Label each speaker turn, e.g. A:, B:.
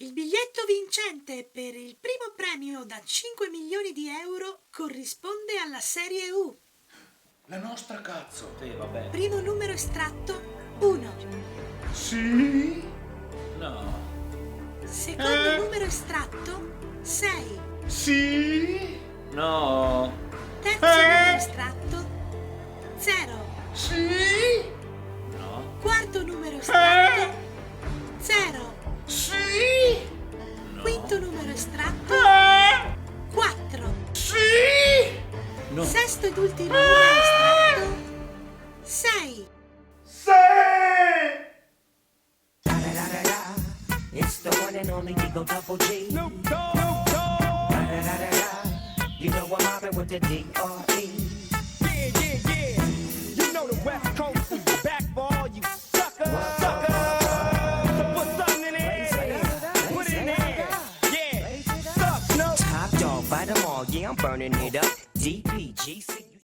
A: Il biglietto vincente per il primo premio da 5 milioni di euro corrisponde alla serie U.
B: La nostra, cazzo.
C: Sì, vabbè.
A: Primo numero estratto 1.
B: Sì?
C: No.
A: Secondo numero estratto 6.
B: Sì?
C: No.
A: Terzo numero estratto 0.
B: Sì?
C: No.
A: Quarto numero estratto 0.
B: Sì?
C: No.
A: Quinto numero estratto 4.
B: Sì?
C: No.
A: Sesto ed ultimo numero estratto 6.
B: Sì?
D: It's the one and only Eagle Double G. You know I'm mobbing with the D.R.E.
E: Yeah. You know the West Coast is back for all you suckers. So put something in there. Put it in there. Yeah. Suck, no.
D: Top dog, bite them all. Yeah, I'm burning it up. DPGC.